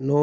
9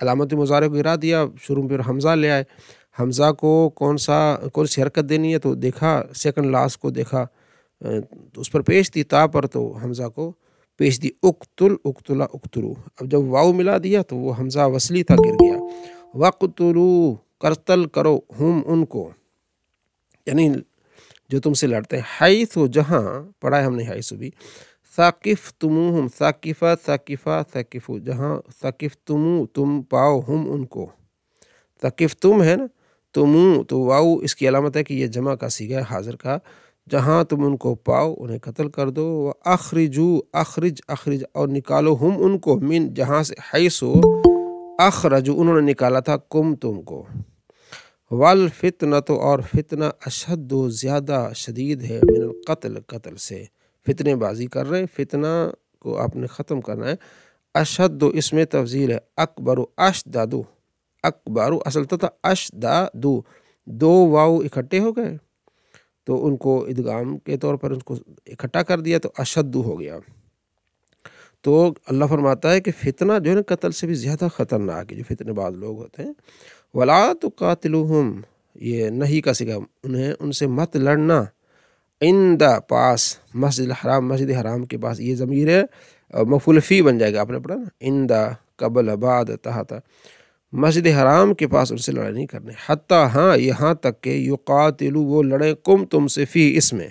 علامت مضارع کو گرا دیا، شروع میں پھر حمزہ لے آئے، حمزہ کو کون سی حرکت دینی ہے تو دیکھا، سیکنڈ لاسٹ کو دیکھا تو اس پر پیش دی، تا پر تو حمزہ کو پیش دی، اقتل اقتلا اقتلو۔ اب جب واو ملا دیا تو وہ حمزہ وصلی تھا، گر گیا۔ وقتلو، قتل کرو، ہم ان کو، یعنی جو تم سے لڑتے ہیں، حیث جہاں، پڑھا ہے ہم نے حیث بھی، ثاقفتموہم، ثاقفہ ثاقفہ ثاقفو، جہاں ثاقفتمو تم پاؤ، ہم ان کو، ثاقفتم ہے نا، تمو تو واو اس کی علامت ہے کہ یہ جمع کا صیغہ ہے حاضر کا، جہاں تم ان کو پاؤ انہیں قتل کر دو۔ اخرجو، اخرج اخرج، اور نکالو، ہم ان کو، من جہاں سے، حیث اخرجو انہوں نے نکالا تھا، کم تم کو۔ والفتنۃ، اور فتنہ، اشد زیادہ شدید ہے، من القتل قتل سے، فتنے بازی کر رہے ہیں، فتنہ کو آپ نے ختم کرنا ہے۔ اشد اس میں تفضیل ہے، اکبر اشدد، اکبر اصل تھا اشدد، دو واو اکٹھے ہو گئے تو ان کو ادغام کے طور پر ان کو اکٹھا کر دیا تو اشد ہو گیا۔ تو اللہ فرماتا ہے کہ فتنہ جو ہے نا قتل سے بھی زیادہ خطرناک ہے، جو فتنے باز لوگ ہوتے ہیں۔ ولا تقاتلوہم، یہ نہیں کا صیغہ، انہیں ان سے مت لڑنا، عند پاس، مسجد الحرام، مسجد حرام کے پاس، یہ ضمیر ہے مفعول فی بن جائے گا، آپ نے پڑھا نا، عند قبل بعد تحت، مسجد حرام کے پاس ان سے لڑائی نہیں کرنے، حتیٰ، ہاں یہاں تک کہ یقاتلو وہ لڑیں، کم تم سے، فی اس میں،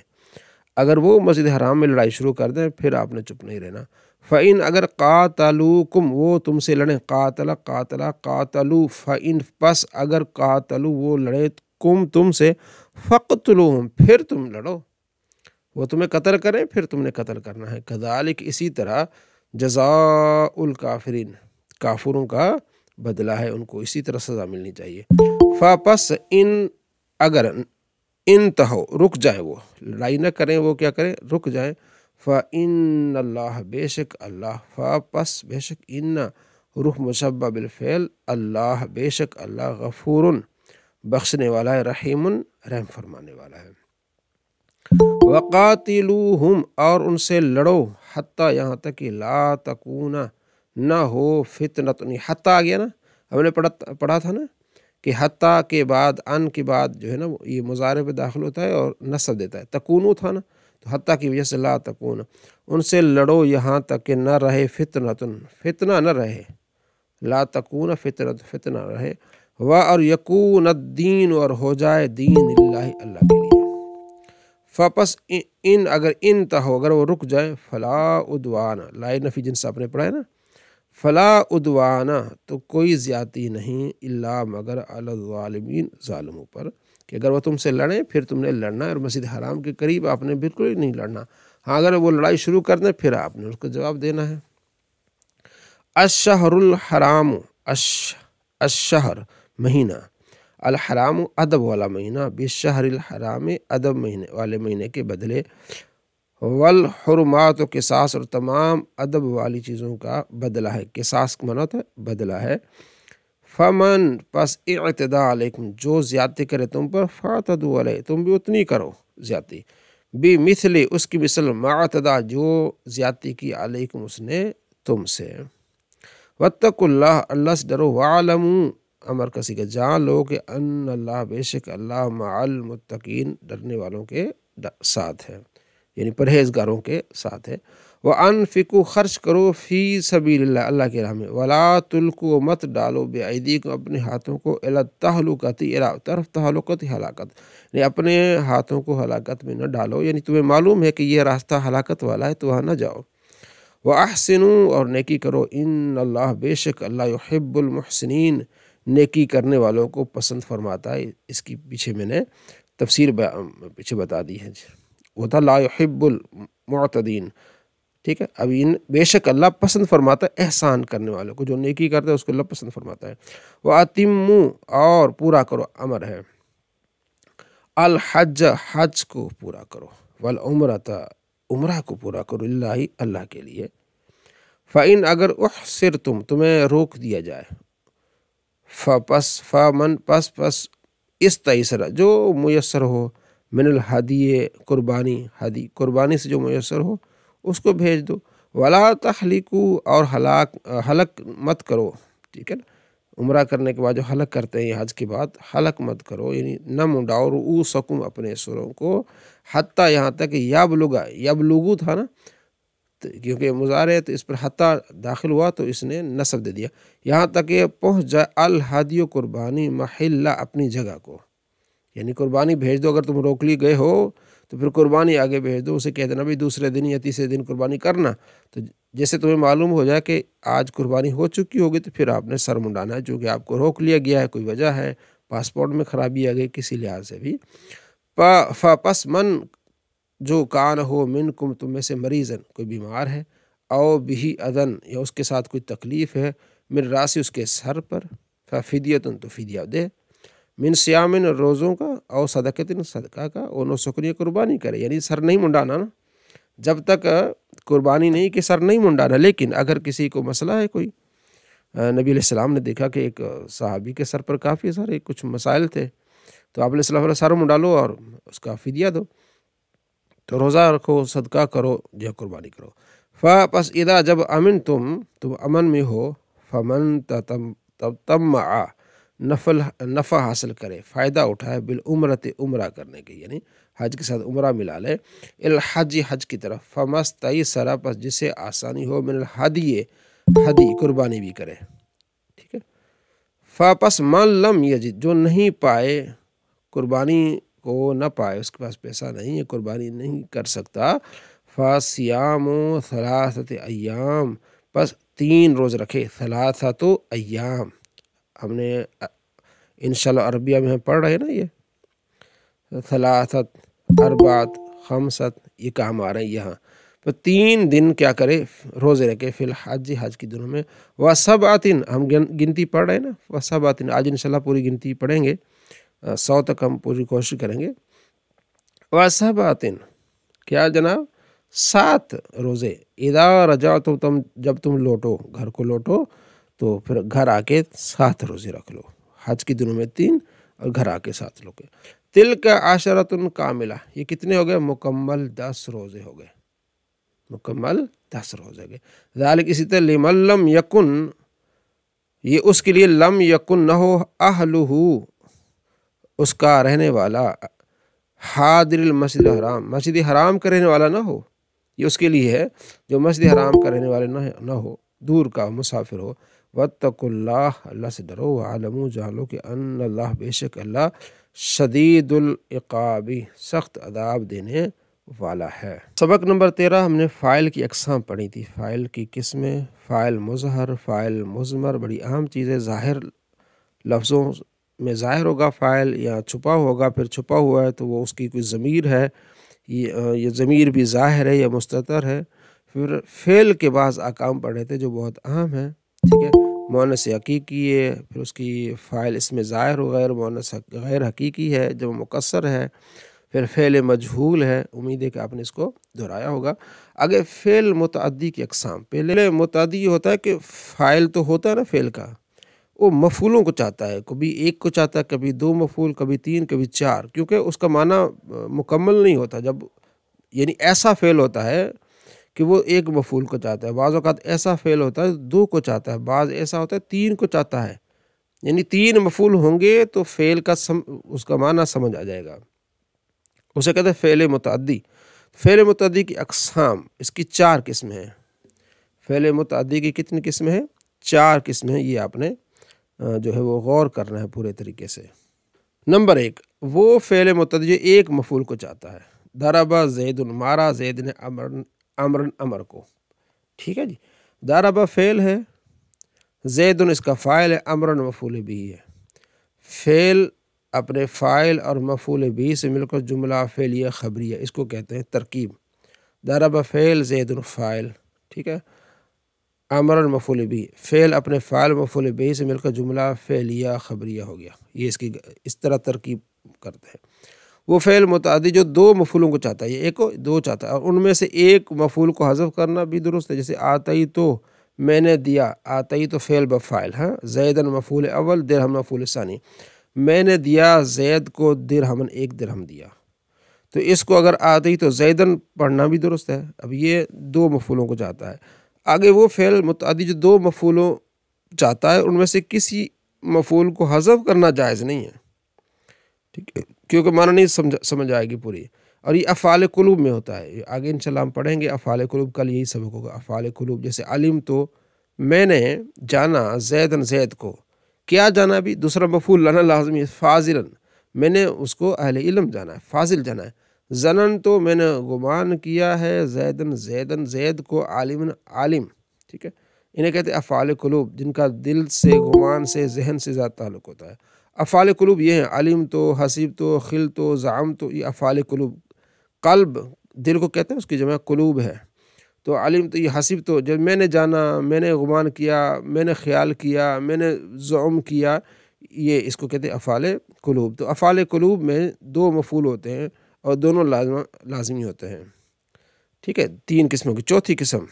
اگر وہ مسجد حرام میں لڑائی شروع کر دیں پھر آپ نے چپ نہیں رہنا۔ فَإِنْ اگر قاتلوکم وہ تم سے لڑیں، قاتل قاتلا قاتلو، فَإِنْ پس اگر قاتلو وہ لڑیں کم تم سے، فَقْتُلُوهُمْ پھر تم لڑو، وہ تمہیں قتل کریں پھر تم نے قتل کرنا ہے۔ کذالک اسی طرح، جزاء الکافرین کافروں کا بدلہ ہے، ان کو اسی طرح سزا ملنی چاہیے۔ فَپس ان اگر انتہو رک جائیں، وہ لڑائی نہ کریں، وہ کیا کریں، رک جائیں، فَإِنَّ اللَّهَ بے شک اللہ، فَپس بے شک، ان روح مشبہ بالفعل، اللہ بے شک اللہ، غفور بخشنے والا ہے، رحیم رحم فرمانے والا ہے۔ وقاتلوہم اور ان سے لڑو، حتیٰ یہاں تک کہ لا تکون نہ ہو، فتنۃ، حتیٰ آ گیا نا، ہم نے پڑھا تھا نا کہ حتیٰ کے بعد، ان کے بعد جو ہے نا یہ مضارع پہ داخل ہوتا ہے اور نصب دیتا ہے، تکونو تھا نا، تو حتیٰ کی وجہ سے لا تکون، ان سے لڑو یہاا تک کہ نہ رہے، فتنۃ فتنہ نہ رہے، لا تکون فتنۃ فتنہ رہے، اور یکون الدین اور ہو جائے دین اللہ اللہ کے لیے۔ فپس ان اگر انتہو اگر وہ رک جائے، فلا عدوان، لا نفی جنس آپ نے پڑھا ہے نا، فلا عدوان تو کوئی زیادتی نہیں، الا مگر علی الظالمین ظالموں پر، کہ اگر وہ تم سے لڑیں پھر تم نے لڑنا ہے، اور مسجد حرام کے قریب آپ نے بالکل ہی نہیں لڑنا، ہاں اگر وہ لڑائی شروع کر دیں پھر آپ نے اس کو جواب دینا ہے۔ الشہر الحرام، الشہر مہینہ، الحرام ادب والا مہینہ، بالشہر الحرام ادب مہینے والے مہینے کے بدلے، والحرمات و قصاص اور تمام ادب والی چیزوں کا بدلہ ہے، قصاص کا معنی ہوتا ہے بدلہ ہے۔ فمن پس اعتداء علیکم جو زیادتی کرے تم پر، فاعتدوا علیہ تم بھی اتنی کرو زیادتی، بمثل اس کی مثل، ما اعتداء جو زیادتی کی، علیکم اس نے تم سے۔ واتقوا اللہ اللہ سے ڈرو، واعلموا امر کا صیغہ جان لو کہ ان اللہ بے شک اللہ مع المتقین ڈرنے والوں کے ساتھ ہے، یعنی پرہیزگاروں کے ساتھ ہے۔ وَأَنفِقُوا خرچ کرو، فی سبیل اللہ اللہ کے راہ میں، وَلَا تُلْقُوا مت ڈالو، بِأَيْدِيكُمْ اپنے ہاتھوں کو، إِلَى التَّهْلُكَةِ طرف تہلکت ہلاکت، یعنی اپنے ہاتھوں کو ہلاکت میں نہ ڈالو، یعنی تمہیں معلوم ہے کہ یہ راستہ ہلاکت والا ہے تو وہاں نہ جاؤ۔ وَأَحْسِنُوا اور نیکی کرو، ان اللہ بے شک اللہ يُحِبُّ الْمُحْسِنِينَ نیکی کرنے والوں کو پسند فرماتا ہے۔ اس کی پیچھے میں نے تفسیر پیچھے بتا دی ہے، وہ تھا لا يحب المعتدین، ٹھیک ہے۔ اب ان بے شک اللہ پسند فرماتا ہے احسان کرنے والوں کو، جو نیکی کرتا ہے اس کو اللہ پسند فرماتا ہے۔ وَأَتِمُّوا اور پورا کرو، امر ہے، الحج حج کو پورا کرو، والعمرۃ عمرہ کو پورا کرو، اللہ اللہ کے لیے۔ فَإِنْ اگر احصرتم تمہیں روک دیا جائے، فمن پس استیسر جو میسر ہو، من الہدی قربانی، ہدی قربانی سے جو میسر ہو اس کو بھیج دو۔ ولا تحلقوا اور حلق مت کرو، ٹھیک ہے نا، عمرہ کرنے کے بعد جو حلق کرتے ہیں یہ حج کے بعد، حلق مت کرو، یعنی نہ منڈاؤ رؤوسکم اپنے سروں کو، حتیٰ یہاں تک یبلغو تھا نا، کیونکہ مضارع ہے تو اس پر حتیٰ داخل ہوا تو اس نے نصب دے دیا، یہاں تک یہ پہنچ جائے الہدی و قربانی محلہ اپنی جگہ کو، یعنی قربانی بھیج دو، اگر تم روک لی گئے ہو تو پھر قربانی آگے بھیج دو، اسے کہہ دینا بھائی دوسرے دن یا تیسرے دن قربانی کرنا، تو جیسے تمہیں معلوم ہو جائے کہ آج قربانی ہو چکی ہوگی تو پھر آپ نے سر منڈانا ہے، چونکہ آپ کو روک لیا گیا ہے، کوئی وجہ ہے، پاسپورٹ میں خرابی آ گئی کسی لحاظ سے بھی، پس من جو کان ہو منکم تم میں سے مریضن کوئی بیمار ہے، او بھی اذن یا اس کے ساتھ کوئی تکلیف ہے، من راسی اس کے سر پر، ففدیتن تو فدیہ دے، من صیامن روزوں کا، او صدقتن صدقہ کا، او نسکن قربانی کرے، یعنی سر نہیں منڈانا نا، جب تک قربانی نہیں کہ سر نہیں منڈانا، لیکن اگر کسی کو مسئلہ ہے کوئی، نبی علیہ السلام نے دیکھا کہ ایک صحابی کے سر پر کافی سارے کچھ مسائل تھے، تو آپ علیہ السلام نے سر منڈالو اور اس کا فدیہ دو، تو روزہ رکھو، صدقہ کرو، جو قربانی کرو، پس اذا جب امن تم امن میں ہو، فمن تطمع نفع حاصل کرے، فائدہ اٹھائے، بالعمرۃ عمرہ کرنے کے، یعنی حج کے ساتھ عمرہ ملا لے، الحج حج کی طرف، فمستیسر پس جسے آسانی ہو، من الہدی قربانی بھی کرے، ٹھیک ہے، پس من لم یجد جو نہیں پائے، قربانی کو نہ پائے، اس کے پاس پیسہ نہیں ہے، قربانی نہیں کر سکتا، فصیام ثلاثۃ ایام پس 3 روز رکھے، ثلاثۃ ایام، ہم نے انشاءاللہ عربیہ میں ہم پڑھ رہے ہیں نا، یہ ثلاثت اربعت خمست یہ کام آ رہے ہیں یہاں، تو 3 دن کیا کرے، روزے رکھے، فی الحج حج کی دنوں میں، وسبعۃ ہم گنتی پڑھ رہے ہیں نا، وسبعۃ آج انشاءاللہ پوری گنتی پڑھیں گے، 100 تک ہم پوری کوشش کریں گے، وسبعۃ کیا جناب 7 روزے، اذا رجعتم جب تم لوٹو، گھر کو لوٹو تو پھر گھر آ کے 7 روزے رکھ لو، حج کی دنوں میں 3 اور گھر آ کے 7 لوگ، تلک عشرۃ کاملہ یہ کتنے ہو گئے، مکمل 10 روزے ہو گئے، مکمل 10 روزے ہو گئے، ذالک اسی طرح لمن لم یکن یہ اس کے لیے لم یکن نہ ہو، اہلہ اس کا رہنے والا، حاضر المسجد الحرام مسجد حرام کا رہنے والا نہ ہو، یہ اس کے لیے ہے جو مسجد حرام کا رہنے والے نہ ہو، دور کا مسافر ہو، واتقوا اللہ اللہ سے ڈرو، وعلموا جانو کہ ان اللہ بے شک اللہ شدید العقاب سخت عذاب دینے والا ہے۔ سبق نمبر 13 ہم نے فاعل کی اقسام پڑھی تھی، فاعل کی قسمیں، فاعل مظہر، فاعل مضمر، بڑی اہم چیز ہے، ظاہر لفظوں میں ظاہر ہوگا فاعل یا چھپا ہوگا، پھر چھپا ہوا ہے تو وہ اس کی کوئی ضمیر ہے، یہ ضمیر بھی ظاہر ہے یا مستتر ہے، پھر فعل کے بعض احکام پڑھے تھے جو بہت اہم ہیں، ٹھیک ہے، مؤنث حقیقی ہے، پھر اس کی فاعل اس میں ظاہر و غیر مؤنث غیر حقیقی ہے جب مقصر ہے، پھر فعل مجہول ہے، امید ہے کہ آپ نے اس کو دہرایا ہوگا۔ اگر فعل متعدی کی اقسام، پہلے متعدی یہ ہوتا ہے کہ فاعل تو ہوتا ہے نا فعل کا، وہ مفعولوں کو چاہتا ہے، کبھی ایک کو چاہتا ہے، کبھی 2 مفعول، کبھی 3، کبھی 4، کیونکہ اس کا معنی مکمل نہیں ہوتا، جب یعنی ایسا فعل ہوتا ہے کہ وہ 1 مفعول کو چاہتا ہے، بعض اوقات ایسا فعل ہوتا ہے 2 کو چاہتا ہے، بعض ایسا ہوتا ہے 3 کو چاہتا ہے، یعنی 3 مفعول ہوں گے تو فعل کا اس کا معنی سمجھ آ جائے گا، اسے کہتے ہیں فعل متعدی۔ فعل متعدی کی اقسام، اس کی 4 قسمیں ہیں، فعل متعدی کی کتنی قسمیں ہیں، 4 قسمیں ہیں، یہ آپ نے جو ہے وہ غور کرنا ہے پورے طریقے سے۔ نمبر 1 وہ فعل متعدی جو 1 مفعول کو چاہتا ہے، ضرب زید، مارا زید نے امر کو، ٹھیک ہے جی، ضرب فعل ہے، زید اس کا فاعل ہے، امر مفعول بھی ہے، فعل اپنے فاعل اور مفعول بھی سے مل کر جملہ فعلیہ خبریہ، اس کو کہتے ہیں ترکیب، ضرب فعل زید فاعل، ٹھیک ہے، امر مفعول بھی، فعل اپنے فاعل مفعول بھی سے مل کر جملہ فعلیہ خبریہ ہو گیا، یہ اس طرح ترکیب کرتے ہیں۔ وہ فعل متعدی جو 2 مفعولوں کو چاہتا ہے، یہ 1 کو 2 چاہتا ہے، اور ان میں سے 1 مفعول کو حذف کرنا بھی درست ہے، جیسے آتئی تو میں نے دیا، آتئی تو فعل بفاعل، ہاں، زیدن مفعول اول، درہم مفعول ثانی، میں نے دیا زید کو درہمن 1 درہم دیا، تو اس کو اگر آتئی تو زیدن پڑھنا بھی درست ہے، اب یہ 2 مفعولوں کو چاہتا ہے۔ آگے وہ فعل متعدی جو 2 مفعولوں چاہتا ہے، ان میں سے کسی مفعول کو حذف کرنا جائز نہیں ہے، ٹھیک ہے، کیونکہ معنی نہیں سمجھ آئے گی پوری، اور یہ افعال قلوب میں ہوتا ہے، آگے انشاءاللہ ہم پڑھیں گے افعال قلوب، کل یہی سبق ہوگا افعال قلوب۔ جیسے علم تو میں نے جانا زیدن زید کو، کیا جانا بھی دوسرا مفعول لانا لازمی ہے، فاضلاً میں نے اس کو اہل علم جانا ہے، فاضل جانا ہے۔ زنن تو میں نے گمان کیا ہے زیدن زیدن زید کو عالمن عالم، ٹھیک ہے، انہیں کہتے ہیں افعال قلوب، جن کا دل سے گمان سے ذہن سے زیادہ تعلق ہوتا ہے۔ افعال قلوب یہ ہیں علم تو، حسیب تو، خل تو، زعم تو، یہ افعال قلوب۔ قلب دل کو کہتے ہیں، اس کی جمع قلوب ہے۔ تو علم تو یہ حسیب تو جب میں نے جانا، میں نے گمان کیا، میں نے خیال کیا، میں نے زعم کیا، یہ اس کو کہتے ہیں افعال قلوب۔ تو افعال قلوب میں دو مفعول ہوتے ہیں اور دونوں لازمی ہوتے ہیں، ٹھیک ہے، تین قسموں کی۔ چوتھی قسم،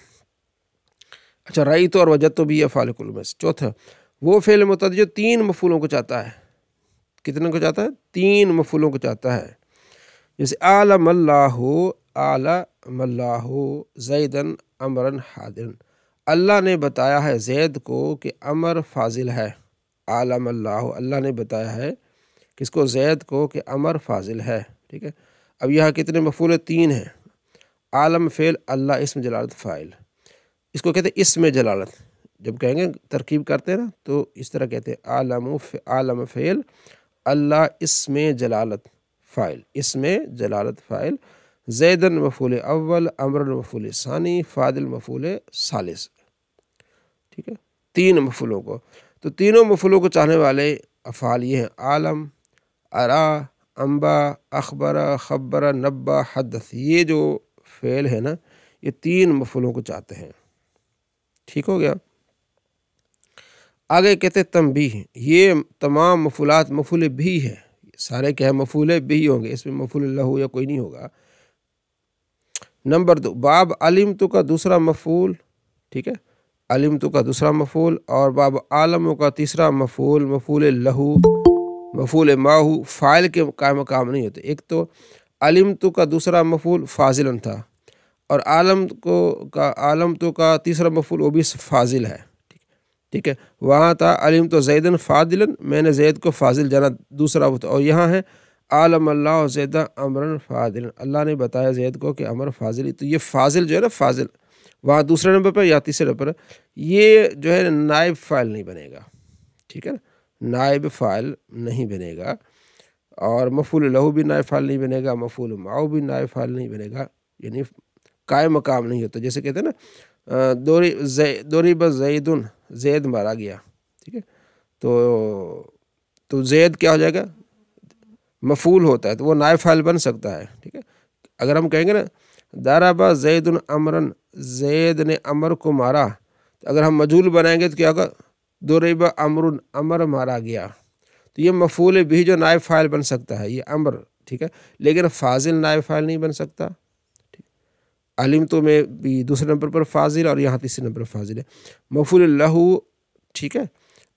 اچھا رأیت اور وجدت تو بھی افعال قلوب میں سے۔ چوتھا وہ فعل متعدی جو تین مفعولوں کو چاہتا ہے، کتنے کو چاہتا ہے؟ تین مفعولوں کو چاہتا ہے۔ جیسے عالم اللہ زیدن امرن حاضرن، اللہ نے بتایا ہے زید کو کہ امر فاضل ہے۔ عالم اللہ نے بتایا ہے کس کو؟ زید کو، کہ امر فاضل ہے، ٹھیک ہے۔ اب یہاں کتنے مفعول؟ تین ہیں۔ عالم فعل، اللہ اسم جلالت فاعل، اس کو کہتے ہیں اسم جلالت۔ جب کہیں گے ترکیب کرتے ہیں نا تو اس طرح کہتے ہیں عالم فعل، اللہ اسم جلالت فاعل، اسم جلالت فاعل، زیدن مفعول اول، امرن مفعول ثانی، فاضل مفعول ثالث، ٹھیک ہے، تین مفعولوں کو۔ تو تینوں مفعولوں کو چاہنے والے افعال یہ ہیں عالم، ارا، انبا، اخبر، خبر، نبا، حدث، یہ جو فعل ہے نا یہ تین مفعولوں کو چاہتے ہیں، ٹھیک ہو گیا۔ آگے کہتے تنبیہ، یہ تمام مفعولات مفعول بھی ہے، سارے کیا ہے؟ مفعول بھی ہوں گے، اس میں مفعول لہو یا کوئی نہیں ہوگا۔ نمبر 2، باب علم تو کا دوسرا مفعول، ٹھیک ہے، علم تو کا دوسرا مفعول، اور باب عالم کا تیسرا مفعول، مفعول لہو، مفعول ماہو، فاعل کے قائم مقام نہیں ہوتے۔ ایک تو علم تو کا دوسرا مفعول فاضلن تھا، اور عالم تو کا تیسرا مفعول وہ بھی فاضل ہے، ٹھیک ہے، وہاں تھا علم تو زیدن فاضلن، میں نے زید کو فاضل جانا، دوسرا وہ تھا، اور یہاں ہے عالم اللہ زیدہ امرن فاضلن، اللہ نے بتایا زید کو کہ امر فاضل۔ تو یہ فاضل جو ہے نا، فاضل وہاں دوسرے نمبر پر یا تیسرے نمبر پر، یہ جو ہے نائب فاعل نہیں بنے گا، ٹھیک ہے نا، نائب فاعل نہیں بنے گا، اور مفعول لہو بھی نائب فاعل نہیں بنے گا، مفعول معو بھی نائب فاعل نہیں بنے گا، یعنی قائم مقام نہیں ہوتا۔ جیسے کہتے ہیں نا دوری بس زیدن، زید مارا گیا، ٹھیک ہے، تو زید کیا ہو جائے گا؟ مفعول ہوتا ہے تو وہ نائب فاعل بن سکتا ہے، ٹھیک ہے۔ اگر ہم کہیں گے نا ضرب زید امرن، زید نے امر کو مارا، تو اگر ہم مجہول بنائیں گے تو کیا ہوگا؟ ضرب امرن، امر مارا گیا، تو یہ مفعول بھی جو نائب فاعل بن سکتا ہے یہ امر، ٹھیک ہے، لیکن فاضل نائب فاعل نہیں بن سکتا۔ علم تو میں بھی دوسرے نمبر پر فاضل اور یہاں تیسرے نمبر پر فاضل ہے۔ مفعول لہو، ٹھیک ہے،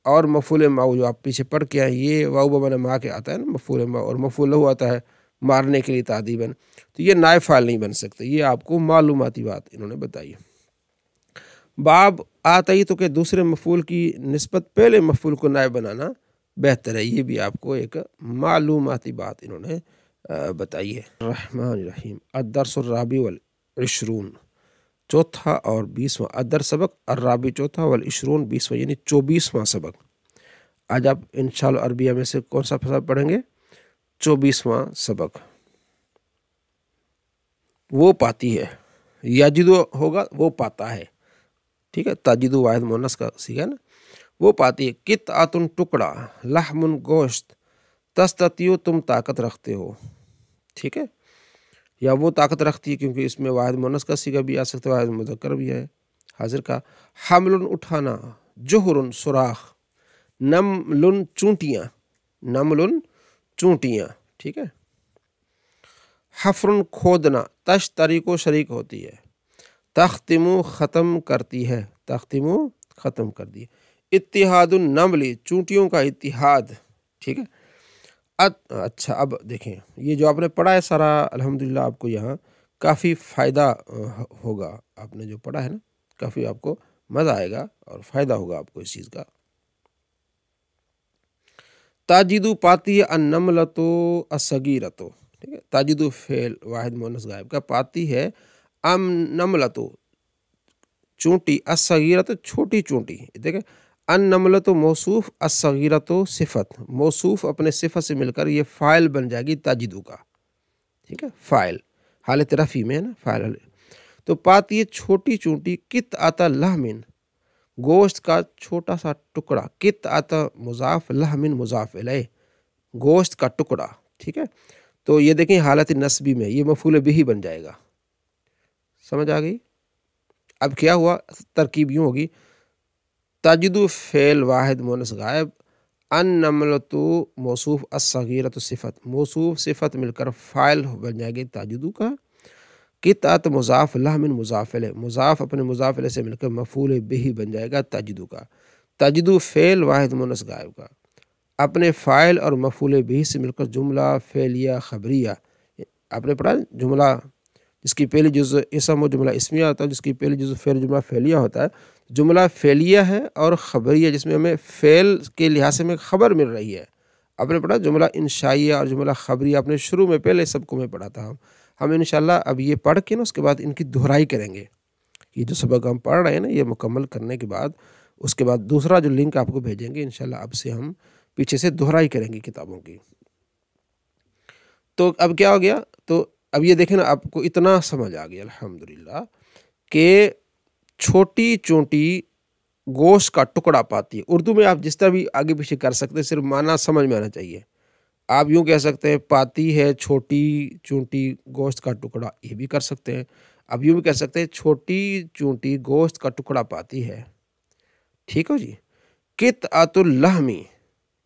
اور مفعول ماؤ جو آپ پیچھے پڑھ کے ہیں، یہ واو بمعنی ما کے آتا ہے نا مفعول ماؤ، اور مفعول لہو آتا ہے مارنے کے لیے تعدیباً، تو یہ نائب فاعل نہیں بن سکتے۔ یہ آپ کو معلوماتی بات انہوں نے بتائی ہے۔ باب آتئی تو کہ دوسرے مفعول کی نسبت پہلے مفعول کو نائب بنانا بہتر ہے، یہ بھی آپ کو ایک معلوماتی بات انہوں نے بتائی ہے۔ الرحمن الرحیم، الدرس الرابع والعشرون، چوتھا اور 20واں، الدرس سبق، الرابع چوتھا، والعشرون 20واں، یعنی 24واں سبق۔ آج آپ انشاءاللہ عربیہ میں سے کون سا سبق پڑھیں گے؟ 24واں سبق۔ وہ پاتی ہے، یجدو ہوگا وہ پاتا ہے، ٹھیک ہے، تجدو واحد مؤنث کا صیغہ نا، وہ پاتی ہے۔ قطعۃ ٹکڑا، لحم گوشت، تستطیع تم طاقت رکھتے ہو، ٹھیک ہے، یا وہ طاقت رکھتی ہے، کیونکہ اس میں واحد مؤنث کا صیغہ بھی آ سکتا ہے، واحد مذکر بھی ہے حاضر کا۔ حمل اٹھانا، جوہر سوراخ، نمل چونٹیاں، نمل چونٹیاں، ٹھیک ہے۔ حفر کھودنا، تشتری کو شریک ہوتی ہے۔ تختم ختم کرتی ہے، تختم ختم کر دی۔ اتحاد النمل، چونٹیوں کا اتحاد، ٹھیک ہے۔ اچھا اب دیکھیں یہ جو آپ نے پڑھا ہے سارا الحمدللہ آپ کو یہاں کافی فائدہ ہوگا، آپ نے جو پڑھا ہے نا کافی آپ کو مزہ آئے گا اور فائدہ ہوگا آپ کو اس چیز کا۔ تاجدو پاتی ہے النملۃ الصغیرۃ، ٹھیک ہے، تاجدو فعل واحد مؤنث غائب کا، پاتی ہے النملۃ چونٹی، الصغیرۃ چھوٹی چونٹی، دیکھیں النملۃ موصوف، الصغیرۃ صفت، موصوف اپنے صفت سے مل کر یہ فاعل بن جائے گی تاجدو کا، ٹھیک ہے، فاعل حالت رفعی میں ہے نا، فاعل۔ تو پاتی ہے چھوٹی چونٹی، قطعۃ لحم گوشت کا چھوٹا سا ٹکڑا، قطعۃ مضاف، لحم مضاف الیہ گوشت کا ٹکڑا، ٹھیک ہے۔ تو یہ دیکھیں حالت نصبی میں یہ مفعول بہ بن جائے گا، سمجھ آ گئی؟ اب کیا ہوا، ترکیب یوں ہوگی، تجدو فعل واحد مؤنث غائب، النملۃ موصوف، الصغیرۃ صفت، موصوف صفت مل کر فاعل بن جائے گی تجدو کا، قطعۃ مضاف، لحم مضاف الیہ، مضاف اپنے مضاف الیہ سے مل کر مفعول بہ بن جائے گا تجدو کا، تجدو فعل واحد مؤنث غائب کا، اپنے فاعل اور مفعول بہ سے مل کر جملہ فعلیہ خبریہ، آپ نے پڑھا جملہ جس کی پہلی جزء اسم و جملہ اسمیہ ہوتا ہے، جس کی پہلی جزء فعل جملہ فعلیہ ہوتا ہے، جملہ فعلیہ ہے اور خبریہ جس میں ہمیں فعل کے لحاظ سے ہمیں خبر مل رہی ہے۔ آپ نے پڑھا جملہ انشائیہ اور جملہ خبریہ، اپنے شروع میں پہلے سب کو میں پڑھا تھا، ہم انشاءاللہ اب یہ پڑھ کے نا اس کے بعد ان کی دہرائی کریں گے، یہ جو سبق ہم پڑھ رہے ہیں نا یہ مکمل کرنے کے بعد اس کے بعد دوسرا جو لنک آپ کو بھیجیں گے انشاءاللہ اب سے ہم پیچھے سے دہرائی کریں گے کتابوں کی۔ تو اب کیا ہو گیا، تو اب یہ دیکھیں نا آپ کو اتنا سمجھ آ گیا الحمدللہ کہ چھوٹی چونٹی گوشت کا ٹکڑا پاتی ہے۔ اردو میں آپ جس طرح بھی آگے پیچھے کر سکتے ہیں، صرف معنی سمجھ میں آنا چاہیے۔ آپ یوں کہہ سکتے ہیں پاتی ہے چھوٹی چونٹی گوشت کا ٹکڑا، یہ بھی کر سکتے ہیں۔ اب یوں بھی کہہ سکتے ہیں چھوٹی چونٹی گوشت کا ٹکڑا پاتی ہے، ٹھیک ہو جی۔ قطعۃ اللحم،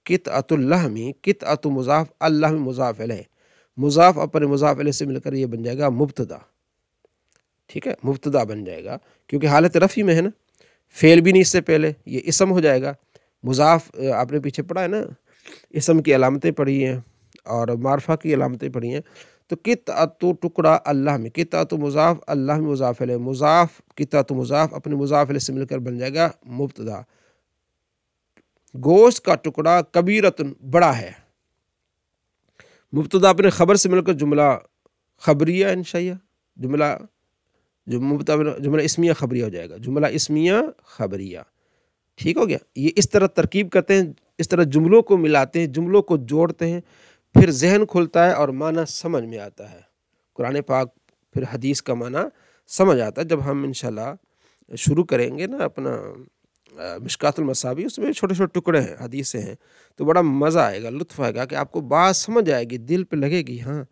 قطعۃ اللحم، قطعۃ مضاف، اللحم مضاف الیہ، مضاف اپنے مضاف الیہ سے مل کر یہ بن جائے گا مبتدا، ٹھیک ہے، مبتدا بن جائے گا کیونکہ حالت رفعی میں ہے نا، فعل بھی نہیں اس سے پہلے، یہ اسم ہو جائے گا۔ مضاف آپ نے پیچھے پڑھا ہے نا، اسم کی علامتیں پڑھی ہیں اور معرفہ کی علامتیں پڑھی ہیں۔ تو قطعۃ ٹکڑا اللحم، قطعۃ مضاف، اللحم مضاف الیہ، مضاف قطعۃ مضاف اپنے مضاف الیہ سے مل کر بن جائے گا مبتدا۔ گوشت کا ٹکڑا کبیرۃ بڑا ہے، مبتدا اپنے خبر سے مل کر جملہ خبریہ انشائیہ، جملہ جو مبتدا جملہ اسمیہ خبریہ ہو جائے گا، جملہ اسمیہ خبریہ، ٹھیک ہو گیا۔ یہ اس طرح ترکیب کرتے ہیں، اس طرح جملوں کو ملاتے ہیں، جملوں کو جوڑتے ہیں، پھر ذہن کھلتا ہے اور معنی سمجھ میں آتا ہے، قرآن پاک پھر حدیث کا معنی سمجھ آتا ہے۔ جب ہم انشاءاللہ شروع کریں گے نا اپنا مشکات المصابیح، اس میں چھوٹے چھوٹے ٹکڑے ہیں، حدیثیں ہیں، تو بڑا مزہ آئے گا، لطف آئے گا کہ آپ کو بات سمجھ آئے گی، دل پہ لگے گی ہاں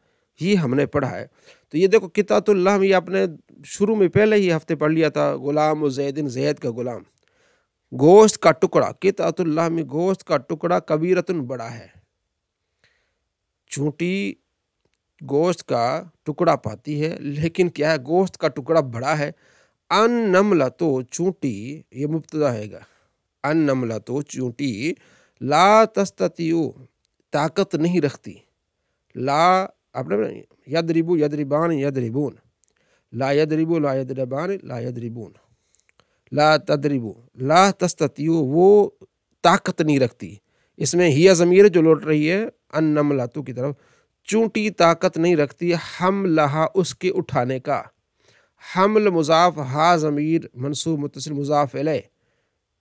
یہ ہم نے پڑھا ہے۔ تو یہ دیکھو قطعۃ اللحم، یہ آپ نے شروع میں پہلے ہی ہفتے پڑھ لیا تھا، غلام و زیدن، زید کا غلام، گوشت کا ٹکڑا، قطعۃ اللحم گوشت کا ٹکڑا کبیرۃ بڑا ہے، چونٹی گوشت کا ٹکڑا پاتی ہے لیکن کیا ہے، گوشت کا ٹکڑا بڑا ہے۔ النملۃ چونٹی، یہ مبتدا ہے گا، النملۃ چونٹی، لا تستطیع طاقت نہیں رکھتی، لا آپ نے یضربو یضربان یضربون، لا یضربو لا یضربان لا یضربون، لا تضربو لا تستطیع وہ طاقت نہیں رکھتی، اس میں ہی ضمیر جو لوٹ رہی ہے النملۃ کی طرف، چونٹی طاقت نہیں رکھتی حملہا اس کے اٹھانے کا، حمل مضاف، ہا ضمیر منصوب متصل مضاف الیہ،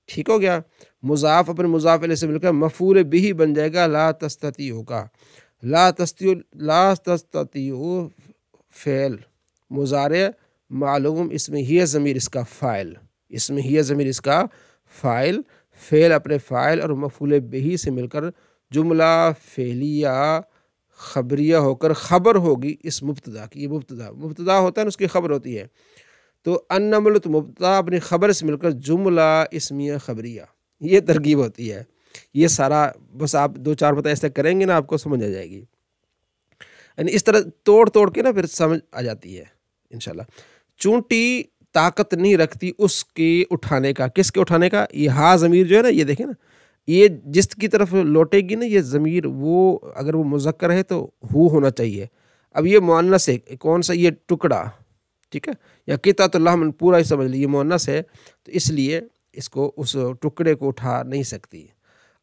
ٹھیک ہو گیا۔ مضاف اپنے مضاف الیہ سے مل کر مفعول بہ بن جائے گا لا تستطیع کا، لا تستطیع فعل مضارع معلوم، اس میں ہی ضمیر اس کا فاعل، اس میں ہی ضمیر اس کا فاعل، فعل اپنے فاعل اور مفعول بہ سے مل کر جملہ فعلیہ خبریہ ہو کر خبر ہوگی اس مبتدا کی، یہ مبتدا ہوتا ہے اس کی خبر ہوتی ہے۔ تو النملۃ مبتدا اپنی خبر سے مل کر جملہ اسمیہ خبریہ، یہ ترکیب ہوتی ہے۔ یہ سارا بس آپ 2-4 پتہ ایسے کریں گے نا آپ کو سمجھ آ جائے گی، یعنی اس طرح توڑ توڑ کے نا پھر سمجھ آ جاتی ہے انشاءاللہ۔ چونٹی طاقت نہیں رکھتی اس کے اٹھانے کا، کس کے اٹھانے کا، یہ ہا ضمیر جو ہے نا، یہ دیکھیں نا، یہ جس کی طرف لوٹے گی نا یہ ضمیر، وہ اگر وہ مذکر ہے تو ہو ہونا چاہیے۔ اب یہ مؤنث ہے، کون سا، یہ ٹکڑا، ٹھیک ہے، یا قطعۃ اللحم پورا ہی سمجھ لیجیے، مؤنث ہے تو اس لیے اس کو اس ٹکڑے کو اٹھا نہیں سکتی۔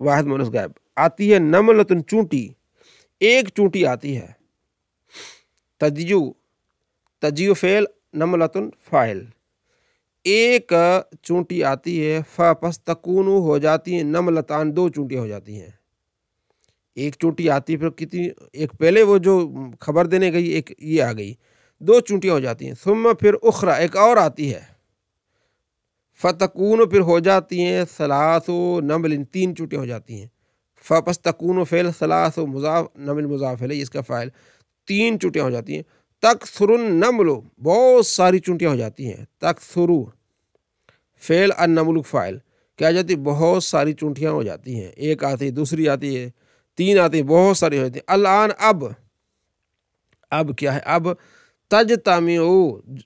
واحد مونس غائب. آتی ہے نملتن چونٹی، ایک چونٹی آتی ہے. تجیو، تجیو فعل، نملتن فاعل. ایک چونٹی آتی ہے. پس تکون ہو جاتی ہیں نملتان، دو چونٹیاں ہو جاتی ہیں. ایک چونٹی آتی ہے، پھر کتنی، ایک پہلے وہ جو خبر دینے گئی، ایک یہ آ گئی، دو چونٹیاں ہو جاتی ہیں. ثم پھر اخرى ایک اور آتی ہے. فتکون پھر ہو جاتی ہیں ثلاث نمل، تین چونٹیاں ہو جاتی ہیں. پس تکون فعل، ثلاث مضاف، نمل مضاف ہے اس کا فاعل، تین چونٹیاں ہو جاتی ہیں. تکثر النمل بہت ساری چونٹیاں ہو جاتی ہیں. تکثر فعل، النمل فاعل، کیا جاتی بہت ساری چونٹیاں ہو جاتی ہیں. ایک آتی ہے، دوسری آتی ہے، تین آتی ہے، بہت ساری ہو جاتی ہیں. الان اب کیا ہے؟ اب تجتمع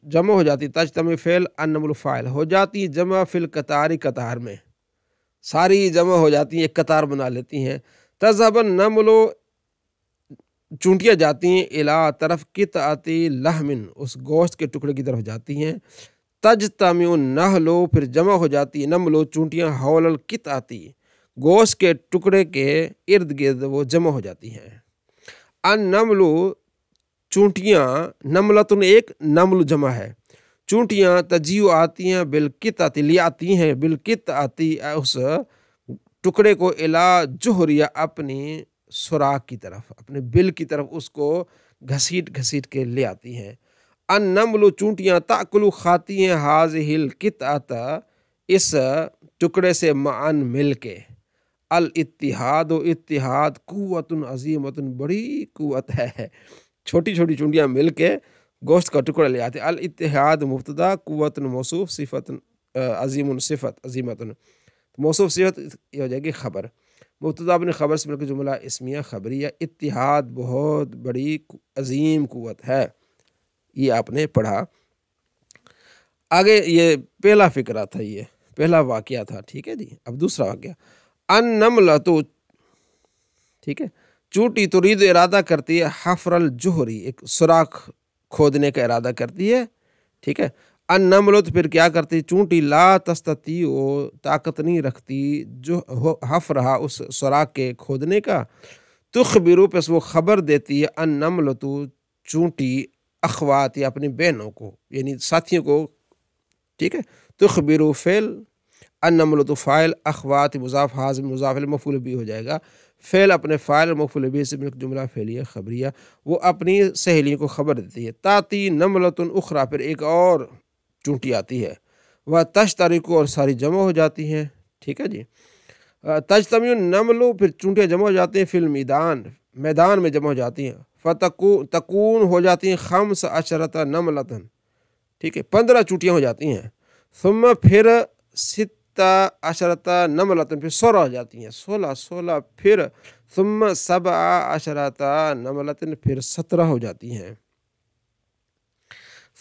جمع ہو جاتی. تجتمع فعل، النمل فاعل، ہو جاتی جمع فی القطار، قطار میں ساری جمع ہو جاتی ہیں، ایک قطار بنا لیتی ہیں. تذهب النمل چونٹیاں جاتی ہیں الی طرف قطعۃ لحم، اس گوشت کے ٹکڑے کی طرف جاتی ہیں. تجتمع النحل پھر جمع ہو جاتی ہے نمل چونٹیاں حول القطعۃ، گوشت کے ٹکڑے کے ارد گرد وہ جمع ہو جاتی ہیں. النمل چونٹیاں، نملتن ایک، نمل جمع ہے. چونٹیاں تجیو آتی ہیں بالقطعۃ، لے آتی ہیں بالقطعۃ اس ٹکڑے کو، الی جوہریہ اپنی سوراخ کی طرف، اپنے بل کی طرف اس کو گھسیٹ گھسیٹ کے لے آتی ہیں. النمل چونٹیاں تاکل کھاتی ہیں ہذہ القطعۃ اس ٹکڑے سے، معاً مل کے. الاتحاد اتحاد قوت عظیمت بڑی قوت ہے. چھوٹی چھوٹی چونٹیاں مل کے گوشت کا ٹکڑا لے آتے. الاتحاد مبتدا، قوت موصوف، صفت عظیم صفت عظیمت، موصوف صفت یہ ہو جائے گی خبر. مبتدا اپنے خبر سے مل کے جملہ اسمیہ خبریہ. اتحاد بہت بڑی عظیم قوت ہے. یہ آپ نے پڑھا. آگے یہ پہلا فقرہ تھا، یہ پہلا واقعہ تھا. ٹھیک ہے جی. اب دوسرا واقعہ. النملۃ، ٹھیک ہے، چونٹی ترید ارادہ کرتی ہے حفر الجوہری، ایک سوراخ کھودنے کا ارادہ کرتی ہے. ٹھیک ہے. النملۃ پھر کیا کرتی؟ چونٹی لا تستطیع، طاقت نہیں رکھتی جو حفرہا اس سوراخ کے کھودنے کا. تخبرو پس وہ خبر دیتی ہے النملۃ چونٹی اخوات یا اپنی بہنوں کو، یعنی ساتھیوں کو. ٹھیک ہے. تخبرو فعل، النملۃ فاعل، اخوات مضاف، حاضر مضاف مفعول بھی ہو جائے گا. فعل اپنے فاعل مفعول بھی سے جملہ فعلیہ خبریہ، وہ اپنی سہیلیوں کو خبر دیتی ہے. تاتی نملۃ اخرى پھر ایک اور چونٹی آتی ہے. وہ تشترک اور ساری جمع ہو جاتی ہیں. ٹھیک ہے جی. تجتمع النمل پھر چونٹیاں جمع ہو جاتی ہیں فی المیدان، میدان میں جمع ہو جاتی ہیں. تکون ہو جاتی ہیں 15 نملۃ، ٹھیک ہے، 15 چونٹیاں ہو جاتی ہیں. ثم پھر 16 نملۃ پھر 16 ہو جاتی ہیں، 16 پھر. ثم 17 نملۃ پھر 17 ہو جاتی ہیں.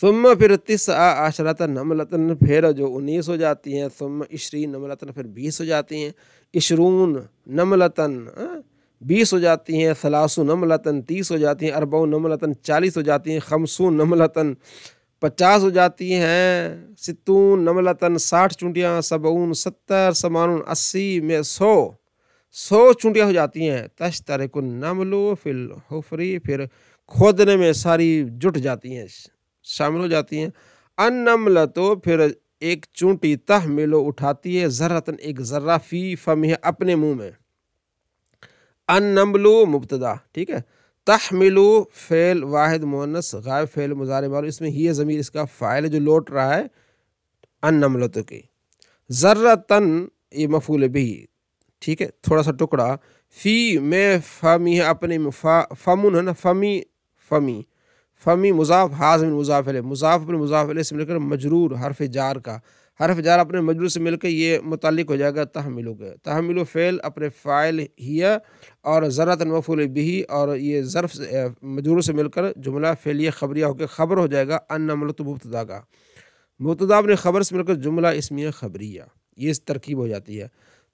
ثم پھر 19 نملۃ پھر جو 19 ہو جاتی ہیں. ثم 20 نملۃ پھر 20 ہو جاتی ہیں. 20 نملۃ 20 ہو جاتی ہیں. 30 نملۃ 30 ہو جاتی ہیں. 40 نملۃ 40 ہو جاتی ہیں. 50 نملۃ 50 ہو جاتی ہیں. 60 نملۃ 60 چونٹیاں. 70 70 80 80 میں 100 چونٹیاں ہو جاتی ہیں. تشترک النمل فی الحفر پھر کھودنے میں ساری جٹ جاتی ہیں، شامل ہو جاتی ہیں. النملۃ پھر ایک چونٹی تحمل اٹھاتی ہے ذرۃ ایک ذرہ فی فمہ اپنے منہ میں. النمل مبتدا، ٹھیک ہے. تحمل فعل واحد مؤنث غائب فعل مضارع معروف، اس میں ہی ضمیر اس کا فاعل ہے جو لوٹ رہا ہے النملۃ کی. ذرۃن یہ مفعول بھی، ٹھیک ہے، تھوڑا سا ٹکڑا. فی میں فمی ہے اپنے، فمن ہے نا، فمی مضاف، حاضر مضاف الیہ، مضاف اپنے مضاف الیہ سے مل کر مجرور حرف جار کا، حرف جار اپنے مجرور سے مل کے یہ متعلق ہو جائے گا تحملو کے. تحملو فعل اپنے فاعل ہی اور ذرۃ مفعول بھی، اور یہ ظرف مجرور سے مل کر جملہ فعلیہ خبریہ ہو کے خبر ہو جائے گا النملۃ مبتدا کا. مبتدا اپنے خبر سے مل کر جملہ اسمیہ خبریہ، یہ ترکیب ہو جاتی ہے.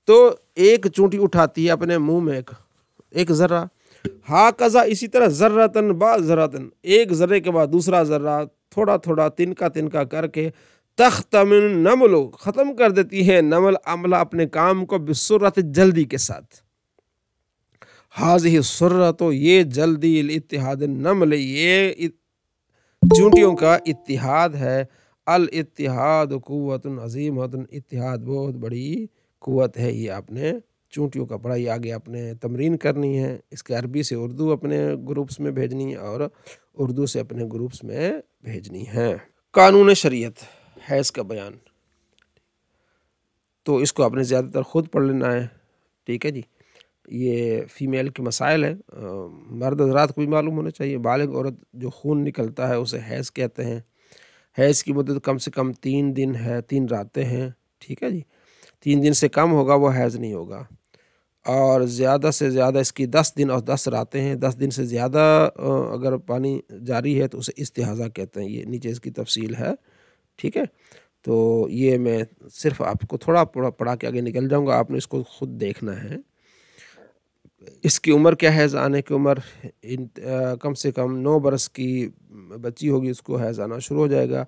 تو ایک چونٹی اٹھاتی ہے اپنے منہ میں ایک ذرہ. ہا قضا اسی طرح ذرۃن بعد ذرۃن، ایک ذرے کے بعد دوسرا ذرہ، تھوڑا تھوڑا تنکا تنکا کر کے تختمن النمل، ختم کر دیتی ہے نمل عملہ اپنے کام کو بسرعت جلدی کے ساتھ. حاضہ سرعت، یہ جلدی، الاتحاد النمل، یہ چونٹیوں کا اتحاد ہے. الاتحاد قوت عظیمۃ، اتحاد بہت بڑی قوت ہے. یہ آپ نے چونٹیوں کا پڑھا، یہ آگے آپ نے تمرین کرنی ہے. اس کے عربی سے اردو اپنے گروپس میں بھیجنی ہے اور اردو سے اپنے گروپس میں بھیجنی ہے. قانون شریعت، حیض کا بیان، تو اس کو آپ نے زیادہ تر خود پڑھ لینا ہے. ٹھیک ہے جی. یہ فیمیل کے مسائل ہیں، مرد حضرات کو بھی معلوم ہونا چاہیے. بالغ عورت جو خون نکلتا ہے اسے حیض کہتے ہیں. حیض کی مدت کم سے کم 3 دن ہے، 3 راتیں ہیں. ٹھیک ہے جی. 3 دن سے کم ہوگا وہ حیض نہیں ہوگا، اور زیادہ سے زیادہ اس کی 10 دن اور 10 راتیں ہیں. 10 دن سے زیادہ اگر پانی جاری ہے تو اسے استحاضہ کہتے ہیں. یہ نیچے اس کی تفصیل ہے. ٹھیک ہے. تو یہ میں صرف آپ کو تھوڑا پڑھا کے آگے نکل جاؤں گا، آپ نے اس کو خود دیکھنا ہے. اس کی عمر کیا ہے؟ حیض آنے کی عمر کم سے کم 9 برس کی بچی ہوگی اس کو حیض آنا شروع ہو جائے گا،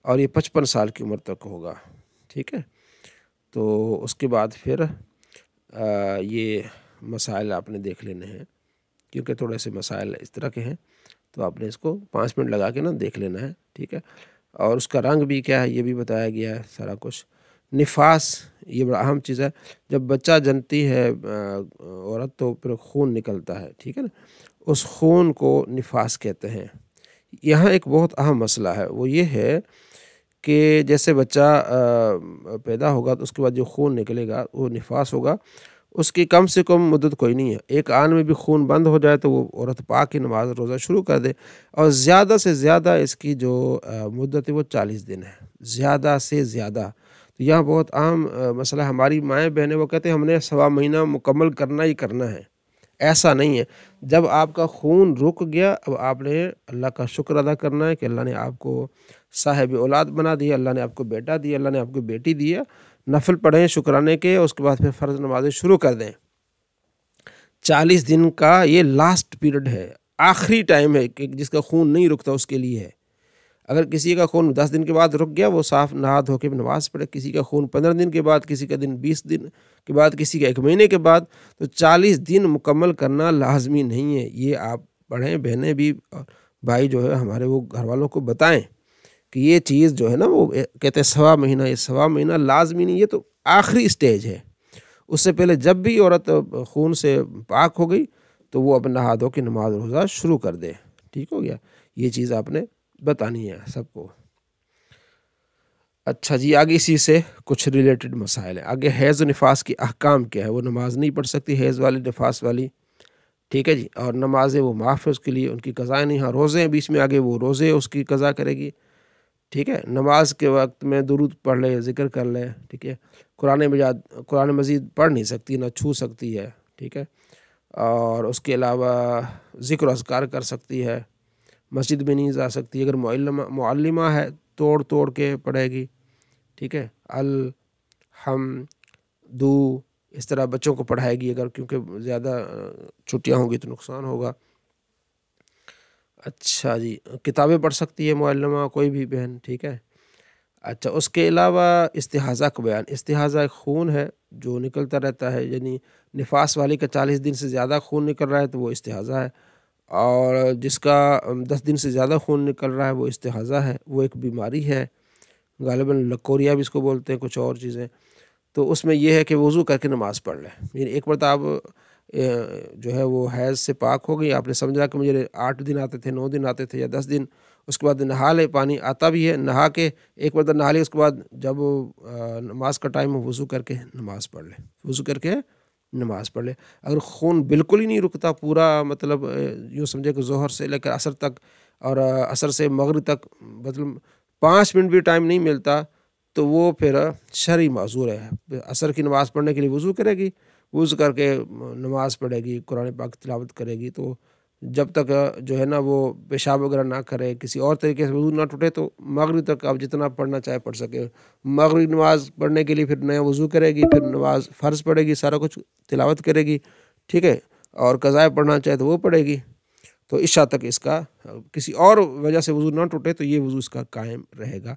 اور یہ 55 سال کی عمر تک ہوگا. ٹھیک ہے. تو اس کے بعد پھر یہ مسائل آپ نے دیکھ لینے ہیں، کیونکہ تھوڑے سے مسائل اس طرح کے ہیں، تو آپ نے اس کو 5 منٹ لگا کے نا دیکھ لینا ہے. ٹھیک ہے. اور اس کا رنگ بھی کیا ہے یہ بھی بتایا گیا ہے سارا کچھ. نفاس، یہ بڑا اہم چیز ہے. جب بچہ جنتی ہے عورت تو پھر خون نکلتا ہے. ٹھیک ہے نا. اس خون کو نفاس کہتے ہیں. یہاں ایک بہت اہم مسئلہ ہے، وہ یہ ہے کہ جیسے بچہ پیدا ہوگا تو اس کے بعد جو خون نکلے گا وہ نفاس ہوگا. اس کی کم سے کم مدت کوئی نہیں ہے. ایک آن میں بھی خون بند ہو جائے تو وہ عورت پاک کی نماز روزہ شروع کر دے، اور زیادہ سے زیادہ اس کی جو مدت ہے وہ 40 دن ہے، زیادہ سے زیادہ. تو یہاں بہت اہم مسئلہ، ہماری مائیں بہنیں وہ کہتے ہیں ہم نے 1.25 مہینہ مکمل کرنا ہی کرنا ہے. ایسا نہیں ہے. جب آپ کا خون رک گیا اب آپ نے اللہ کا شکر ادا کرنا ہے کہ اللہ نے آپ کو صاحب اولاد بنا دیا، اللہ نے آپ کو بیٹا دیا، اللہ نے آپ کو بیٹی دیا. نفل پڑھیں شکرانے کے، اس کے بعد پھر فرض نمازیں شروع کر دیں. 40 دن کا یہ لاسٹ پیریڈ ہے، آخری ٹائم ہے کہ جس کا خون نہیں رکتا اس کے لیے ہے. اگر کسی کا خون 10 دن کے بعد رک گیا وہ صاف نہا دھو کے نماز پڑھے. کسی کا خون 15 دن کے بعد، کسی کا دن 20 دن کے بعد، کسی کا 1 مہینے کے بعد. تو 40 دن مکمل کرنا لازمی نہیں ہے. یہ آپ پڑھیں، بہنیں بھی بھائی جو ہے ہمارے وہ گھر والوں کو بتائیں کہ یہ چیز جو ہے نا وہ کہتے ہیں 1.25 مہینہ، یہ 1.25 مہینہ لازمی نہیں، یہ تو آخری سٹیج ہے. اس سے پہلے جب بھی عورت خون سے پاک ہو گئی تو وہ اپنا نہا دھو کے نماز روزہ شروع کر دے. ٹھیک ہو گیا. یہ چیز آپ نے بتانی ہے سب کو. اچھا جی، آگے اسی سے کچھ ریلیٹڈ مسائل ہیں. آگے حیض و نفاس کی احکام کیا ہے. وہ نماز نہیں پڑھ سکتی حیض والی، نفاس والی. ٹھیک ہے جی. اور نمازیں وہ معاف ہے اس کے لیے، ان کی قضائیں نہیں. ہاں روزے ہیں بیچ میں، آگے وہ روزے اس کی قضا کرے گی. ٹھیک ہے. نماز کے وقت میں درود پڑھ لے، ذکر کر لے. ٹھیک ہے. قرآن مجید پڑھ نہیں سکتی، نہ چھو سکتی ہے. ٹھیک ہے. اور اس کے علاوہ ذکر و اذکار کر سکتی ہے، مسجد میں نہیں جا سکتی. اگر معلمہ ہے توڑ کے پڑھے گی. ٹھیک ہے. دو اس طرح بچوں کو پڑھائے گی اگر، کیونکہ زیادہ چھٹیاں ہوں گی تو نقصان ہوگا. اچھا جی، کتابیں پڑھ سکتی ہے معلمہ کوئی بھی بہن. ٹھیک ہے. اچھا، اس کے علاوہ استحاضہ کا بیان. استحاضہ ایک خون ہے جو نکلتا رہتا ہے، یعنی نفاس والی کا 40 دن سے زیادہ خون نکل رہا ہے تو وہ استحاضہ ہے، اور جس کا 10 دن سے زیادہ خون نکل رہا ہے وہ استحاضہ ہے. وہ ایک بیماری ہے، غالباً لکوریا بھی اس کو بولتے ہیں، کچھ اور چیزیں. تو اس میں یہ ہے کہ وضو کر کے نماز پڑھ لیں. یعنی ایک مرتبہ آپ جو ہے وہ حیض سے پاک ہو گئی، آپ نے سمجھا کہ مجھے 8 دن آتے تھے، 9 دن آتے تھے یا 10 دن، اس کے بعد نہا لے. پانی آتا بھی ہے، نہا کے ایک مرتبہ نہا لے، اس کے بعد جب نماز کا ٹائم ہو وضو کر کے نماز پڑھ لے. وضو کر کے نماز پڑھ لے. اگر خون بالکل ہی نہیں رکتا پورا، مطلب یوں سمجھے کہ ظہر سے لے کر عصر تک اور عصر سے مغرب تک مطلب 5 منٹ بھی ٹائم نہیں ملتا، تو وہ پھر شرعی معذور ہے. عصر کی نماز پڑھنے کے لیے وضو کرے گی، وضو کر کے نماز پڑھے گی، قرآن پاک تلاوت کرے گی. تو جب تک جو ہے نا وہ پیشاب وغیرہ نہ کرے، کسی اور طریقے سے وضو نہ ٹوٹے، تو مغرب تک آپ جتنا پڑھنا چاہے پڑھ سکے. مغرب نماز پڑھنے کے لیے پھر نیا وضو کرے گی، پھر نماز فرض پڑھے گی، سارا کچھ تلاوت کرے گی. ٹھیک ہے. اور قضائے پڑھنا چاہے تو وہ پڑھے گی. تو عشاء تک اس کا کسی اور وجہ سے وضو نہ ٹوٹے تو یہ وضو اس کا قائم رہے گا.